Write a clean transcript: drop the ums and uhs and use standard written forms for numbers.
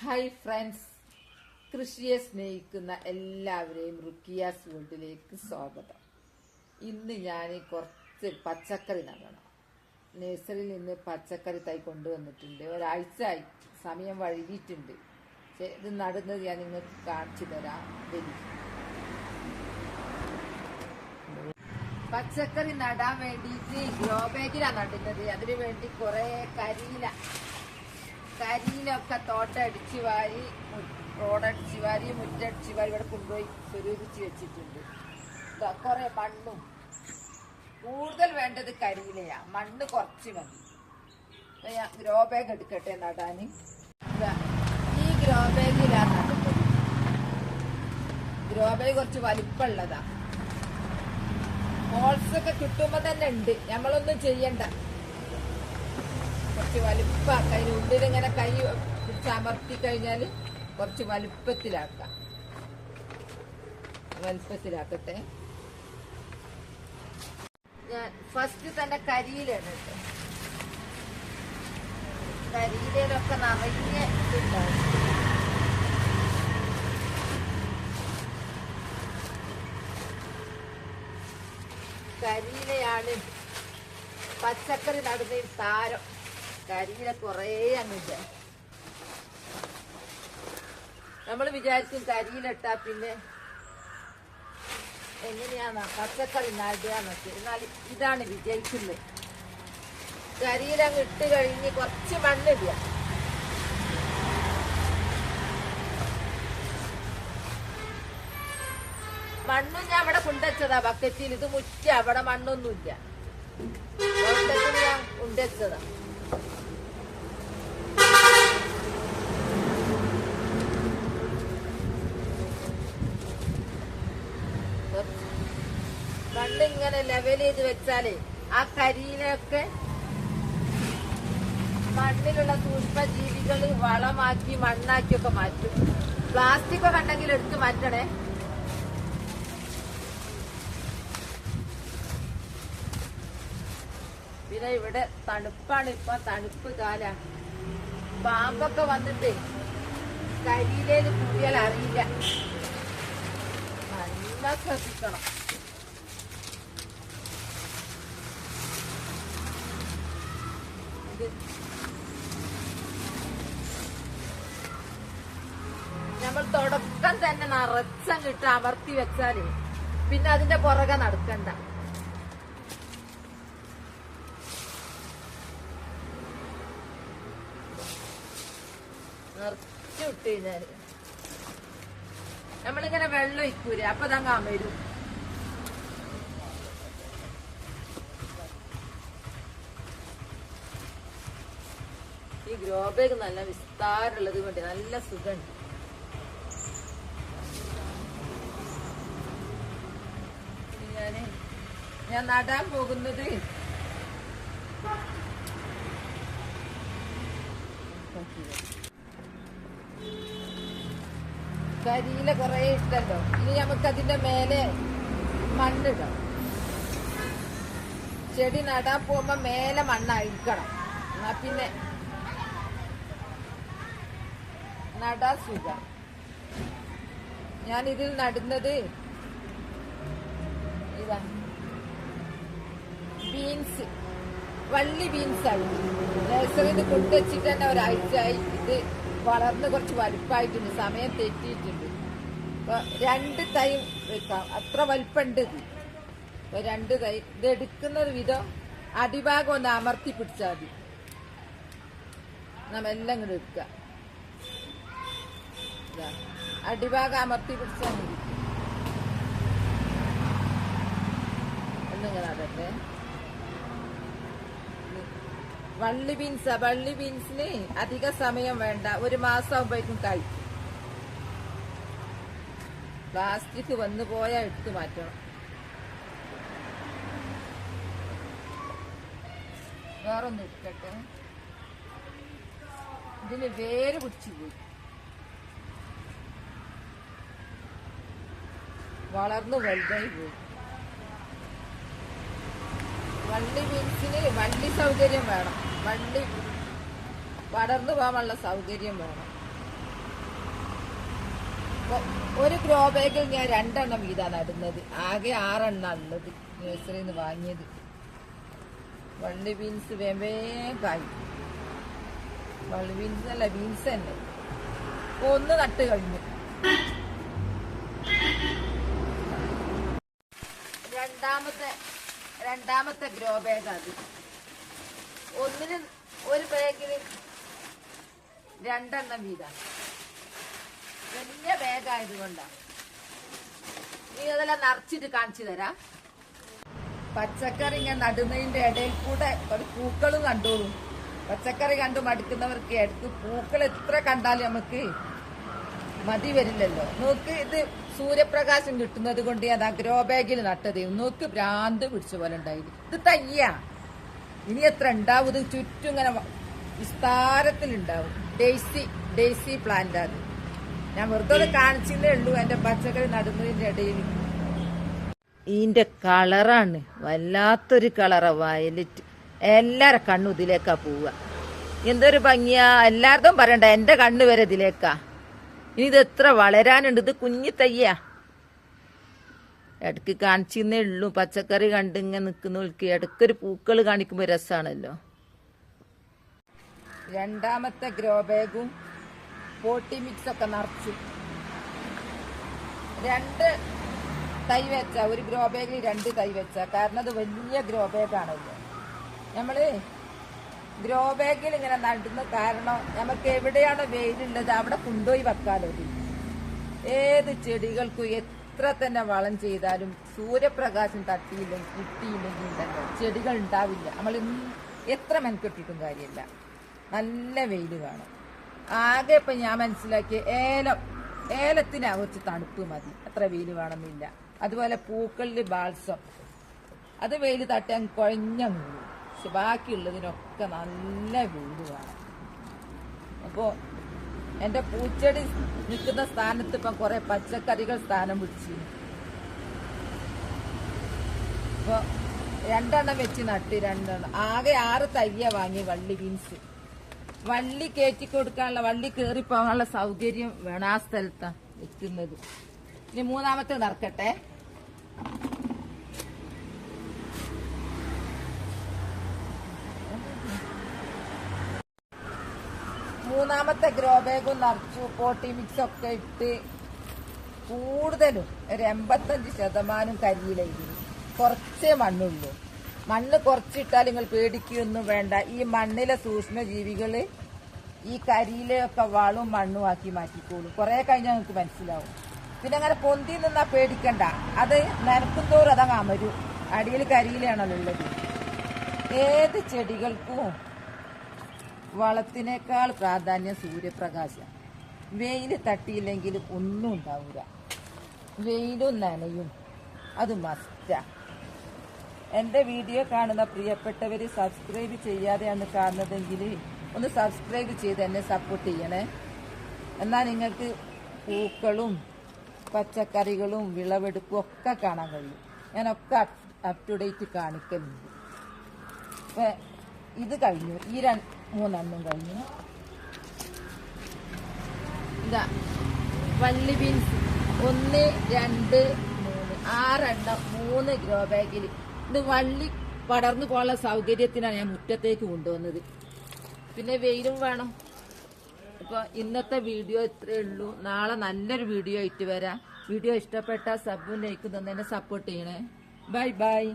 Hi friends, കൃഷിയെ സ്നേഹിക്കുന്ന എല്ലാവരെയും റുക്കിയാസ് വേൾഡിലേക്ക് സ്വാഗതം. ഇന്ന് ഞാൻ കുറച്ച് പച്ചക്കറി നടണം. നഴ്സറിയിൽ നിന്ന് പച്ചക്കറി തൈ കൊണ്ടുവന്നിട്ടുണ്ട്. ഒരാഴ്ചയായി, സമയം വൈകിയിട്ടുണ്ട്. ഇത് നടുന്നത് ഞാൻ നിങ്ങൾക്ക് കാണിച്ചു തരാം. വരി. പച്ചക്കറി നടാൻ വേണ്ടിയിട്ട് ഗ്രോ ബാഗിലാണ് നടുന്നത്. അതിനു വേണ്ടി കുറെ കരിയിലൊക്കെ തോട്ടടിച്ചു വാരി, റോഡടിച്ചു വാരി, മുറ്റടിച്ചു വാരി ഇവിടെ കൊണ്ടുപോയി സ്വരൂപിച്ച് വെച്ചിട്ടുണ്ട്. കുറെ മണ്ണും, കൂടുതൽ വേണ്ടത് കരിയിലയാ. മണ്ണ് കുറച്ച് മതി. ഞാൻ ഗ്രോ ബാഗ് എടുക്കട്ടെ നടാന്. ഈ ഗ്രോ ബാഗിലാണ് നടുന്നത്. ഗ്രോ ബാഗ് കുറച്ച് വലിപ്പമുള്ളതാ. ഹോൾസൊക്കെ കിട്ടുമ്പോ തന്നെ ഉണ്ട്, നമ്മളൊന്നും ചെയ്യണ്ട. കുറച്ച് വലിപ്പാക്കാം. അതിന് ഉള്ളിൽ ഇങ്ങനെ കൈ പിടിച്ചമർത്തി കഴിഞ്ഞാൽ കുറച്ച് വലിപ്പത്തിലാക്കട്ടെ. ഞാൻ ഫസ്റ്റ് തന്നെ കരിയിലാണ് കേട്ടോ. കരിയിലൊക്കെ നിറയെ ഇതുണ്ടാവും. കരിയിലയാണ് പച്ചക്കറി നടുന്ന താരം. കരിയില കുറേ അങ്ങിട്ട് നമ്മൾ വിചാരിക്കും കരിയിലിട്ടാ പിന്നെ എങ്ങനെയാന്നാ പച്ചക്കറി നടുകയെന്നൊക്കെ. എന്നാൽ ഇതാണ് വിജയിക്കുന്നത്. കരിയില ഇട്ട് കഴിഞ്ഞ് കുറച്ച് മണ്ണിടുക. മണ്ണും ഞാൻ അവിടെ കൊണ്ടുവച്ചതാ ബക്കറ്റിൽ. ഇത് മുറ്റ, അവിടെ മണ്ണൊന്നുമില്ല. ഞാൻ കൊണ്ടുവച്ചതാ. മണ്ണിങ്ങനെ ലെവൽ ചെയ്ത് വെച്ചാലേ ആ കരിയിലൊക്കെ മണ്ണിലുള്ള സൂക്ഷ്മജീവികൾ വളമാക്കി മണ്ണാക്കിയൊക്കെ മാറ്റും. പ്ലാസ്റ്റിക് ഒക്കെ ഉണ്ടെങ്കിൽ എടുത്ത് മാറ്റണേ. പിന്നെ ഇവിടെ തണുപ്പാണ്. ഇപ്പൊ തണുപ്പ് കാല. പാമ്പൊക്കെ വന്നിട്ട് കരിയിലേന്ന് കൂടിയാൽ അറിയില്ല. നല്ല ശ്രദ്ധിക്കണം. നമ്മൾ തുടക്കം തന്നെ നിറച്ചങ്ങിട്ട് അമർത്തി വെച്ചാല് പിന്നെ അതിന്റെ പുറകെ നടക്കണ്ട. നിറച്ചു വിട്ട് കഴിഞ്ഞാല് നമ്മളിങ്ങനെ വെള്ളം ഒഴിക്കൂലേ, അപ്പൊ അതങ്ങ് അമരും. ഈ ഗ്രോ ബാഗ് നല്ല വിസ്താരമുള്ളത് കൊണ്ട് നല്ല സുഖമുണ്ട്. ഞാൻ നടാൻ പോകുന്നത് കരിയില കുറെ ഇട്ടല്ലോ. ഇനി നമുക്ക് അതിന്റെ മേലെ മണ്ണിടാം. ചെടി നടാൻ പോകുമ്പോ മേലെ മണ്ണായിരിക്കണം. എന്നാ പിന്നെ നടാൻ സുഖം. ഞാൻ ഇതിൽ നടുന്നത് ഇതാ ബീൻസ്, വള്ളി ബീൻസാണ്. നഴ്സറിയിൽ കൊണ്ടുവച്ചിട്ട് തന്നെ ഒരാഴ്ചയായി. ഇത് വളർന്ന് കുറച്ച് വലുപ്പമായിട്ടുണ്ട്. സമയം തെറ്റിയിട്ടുണ്ട്. അപ്പൊ 2 തൈ വെക്കാം. അത്ര വലുപ്പമുണ്ട് ഇത്. 2 തൈ. ഇത് എടുക്കുന്നത് വിധം അടിഭാഗം ഒന്ന് അമർത്തി പിടിച്ചാൽ മതി. നമ്മെല്ലാം ഇങ്ങോട്ട് എടുക്കുക. അടിഭാഗം അമർത്തി പിടിച്ചാൽ മതി. ഒന്നിങ്ങനെ നടട്ടെ. വള്ളി ബീൻസിന് അധിക സമയം വേണ്ട. 1 മാസം ആകുമ്പോഴേക്കും കഴിക്കും. പ്ലാസ്റ്റിക് വന്നു പോയാൽ എടുത്തു മാറ്റണം. വേറൊന്നും എടുക്കട്ടെ. ഇതിന് വേര് പിടിച്ചു പോയി. വളർന്നു വലുതായി പോയി. വള്ളി ബീൻസിന് വള്ളി സൗകര്യം വേണം. വള്ളി പടർന്നു പോകാനുള്ള സൗകര്യം വേണം. ഒരു ഗ്രോ ബാഗിൽ ഞാൻ 2 എണ്ണം വീതാണ് നടുന്നത്. ആകെ 6 എണ്ണം ഉള്ളത് നഴ്സറിയിൽ നിന്ന് വാങ്ങിയത്. വള്ളി ബീൻസ് വേഗമായി. വള്ളി ബീൻസ് അല്ല, ബീൻസ് തന്നെ. ഒന്ന് നട്ട് കഴിഞ്ഞു. രണ്ടാമത്തെ ഗ്രോ ബാഗ് അത്. ഒരു ബാഗിൽ 2 എണ്ണം വീതാണ്. വലിയ ബാഗായതുകൊണ്ടാണ്. ഇനി അതെല്ലാം നിറച്ചിട്ട് കാണിച്ചു തരാം. പച്ചക്കറി ഇങ്ങനെ നടുന്നതിന്റെ ഇടയിൽ കൂടെ ഒരു പൂക്കളും കണ്ടോളൂ. പച്ചക്കറി കണ്ടു മടുക്കുന്നവർക്ക് എടുത്ത് പൂക്കൾ എത്ര കണ്ടാലും നമുക്ക് മതി വരില്ലല്ലോ. നോക്ക്, ഇത് സൂര്യപ്രകാശം കിട്ടുന്നത് കൊണ്ട് ഞാൻ ഗ്രോ ബാഗിൽ നട്ടത്. നോക്ക്, ഭ്രാന്ത് പിടിച്ച പോലെ ഉണ്ടായിരുന്നു. ഇത് തയ്യാ. ഇനി എത്ര ഉണ്ടാവും? ഇത് ചുറ്റും ഇങ്ങനെ വിസ്താരത്തിലുണ്ടാവും. ഡെയ്സി പ്ലാന്റ് ആണ്. ഞാൻ വെറുതെ കാണിച്ചേ ഉള്ളൂ എന്റെ പച്ചക്കറി നടുന്നതിന്റെ ഇടയിൽ. ഇതിന്റെ കളറാണ് വല്ലാത്തൊരു കളറാ, വയലറ്റ്. എല്ലാരെ കണ്ണും ഇതിലേക്കാ പോവുക. എന്തൊരു ഭംഗിയാ. എല്ലാവർക്കും പറയണ്ട, എന്റെ കണ്ണ് വരെ ഇതിലേക്കാ. ഇനി ഇത് എത്ര വളരാനുണ്ട്. ഇത് കുഞ്ഞു തയ്യാ. ഇടയ്ക്ക് കാണിച്ചേ ഉള്ളൂ. പച്ചക്കറി കണ്ടിങ്ങനെ നിൽക്കുന്നവർക്ക് ഇടയ്ക്കൊരു പൂക്കൾ കാണിക്കുമ്പോ രസാണല്ലോ. രണ്ടാമത്തെ ഗ്രോ ബാഗും പോട്ടി മിക്സ് ഒക്കെ നിറച്ചു. 2 തൈ വെച്ച, ഒരു ഗ്രോ ബാഗിൽ 2 തൈ വെച്ച. കാരണം അത് വലിയ ഗ്രോ ബാഗാണല്ലോ. നമ്മള് ഗ്രോ ബാഗിൽ ഇങ്ങനെ നടുന്ന കാരണം നമുക്ക് എവിടെയാണോ വെയിലുള്ളത് അവിടെ കൊണ്ടുപോയി വെക്കാലോ. ഏത് ചെടികൾക്കും എത്ര തന്നെ വളം ചെയ്താലും സൂര്യപ്രകാശം തട്ടിയില്ലെങ്കിൽ കിട്ടിയില്ലെങ്കിൽ ഉണ്ടല്ലോ ചെടികൾ ഉണ്ടാവില്ല. നമ്മൾ എത്ര മെനക്കെട്ടിട്ടും കാര്യമില്ല. നല്ല വെയിൽ വേണം. ആകെ ഇപ്പൊ ഞാൻ മനസ്സിലാക്കിയ ഏലത്തിന് കുറച്ച് തണുപ്പ് മതി, അത്ര വെയിൽ വേണമെന്നില്ല. അതുപോലെ പൂക്കളിൽ ബാൾസം, അത് വെയിൽ തട്ടാൻ കുഴഞ്ഞങ്ങ് പോകും. പക്ഷെ ബാക്കിയുള്ളതിനൊക്കെ നല്ല വെയിൽ വേണം. അപ്പോ എന്റെ പൂച്ചെടി നിൽക്കുന്ന സ്ഥാനത്ത് ഇപ്പം കുറെ പച്ചക്കറികൾ സ്ഥാനം പിടിച്ചു. അപ്പൊ 2 എണ്ണം വെച്ച് നട്ട്. 2 എണ്ണം ആകെ 6 തയ്യ വാങ്ങി. വള്ളി ബീൻസ് വള്ളി കയറ്റി കൊടുക്കാനുള്ള, വള്ളി കയറിപ്പോകാനുള്ള സൗകര്യം വേണം. ആ സ്ഥലത്താണ് വെക്കുന്നത്. ഇനി 3ാമത്തെ നടക്കട്ടെ. മൂന്നാമത്തെ ഗ്രോ ബാഗും നിറച്ചു. പോട്ടി മിക്സ് ഒക്കെ ഇട്ട് കൂടുതലും ഒരു 85% കരിയിലായിരുന്നു. കുറച്ചേ മണ്ണുള്ളൂ. മണ്ണ് കുറച്ചിട്ടാൽ നിങ്ങൾ പേടിക്കൊന്നും വേണ്ട. ഈ മണ്ണിലെ സൂക്ഷ്മജീവികള് ഈ കരിയിലൊക്കെ വളവും മണ്ണും ആക്കി മാറ്റിക്കോളും. കുറെ കഴിഞ്ഞാൽ നിങ്ങൾക്ക് മനസ്സിലാവും. പിന്നെ അങ്ങനെ പൊന്തി നിന്നാ പേടിക്കണ്ട. അത് നനക്കും തോറും അതങ്ങ് അമരും. അടിയിൽ കരിയിലാണല്ലോ ഉള്ളത്. ഏത് ചെടികൾക്കും വളത്തിനേക്കാൾ പ്രാധാന്യം സൂര്യപ്രകാശം. വെയിൽ തട്ടിയില്ലെങ്കിൽ ഒന്നും ഉണ്ടാവില്ല. വെയിലും നനയും, അത് മസ്റ്റാ. എന്റെ വീഡിയോ കാണുന്ന പ്രിയപ്പെട്ടവര് സബ്സ്ക്രൈബ് ചെയ്യാതെയാണ് കാണുന്നതെങ്കിൽ ഒന്ന് സബ്സ്ക്രൈബ് ചെയ്ത് എന്നെ സപ്പോർട്ട് ചെയ്യണേ. എന്നാൽ നിങ്ങൾക്ക് പൂക്കളും പച്ചക്കറികളും വിളവെടുപ്പും ഒക്കെ കാണാൻ കഴിയും. ഞാനൊക്കെ അപ് ടു ഡേറ്റ് കാണിക്കലുണ്ട്. അപ്പൊ ഇത് കഴിഞ്ഞു. ഈ 3 എണ്ണം കഴിഞ്ഞു. ഇതാ വള്ളി ബീൻസ് 1, 2, 3 6 എണ്ണം 3 ഗ്രോ ബാഗിൽ. ഇത് വള്ളി പടർന്നു പോകാനുള്ള സൗകര്യത്തിനാണ് ഞാൻ മുറ്റത്തേക്ക് കൊണ്ടുവന്നത്. പിന്നെ വെയിലും വേണം. അപ്പൊ ഇന്നത്തെ വീഡിയോ ഇത്രയേ ഉള്ളൂ. നാളെ നല്ലൊരു വീഡിയോ ആയിട്ട് വരാം. വീഡിയോ ഇഷ്ടപ്പെട്ട സബും ലൈക്കും തന്നെ സപ്പോർട്ട് ചെയ്യണേ. Bye bye.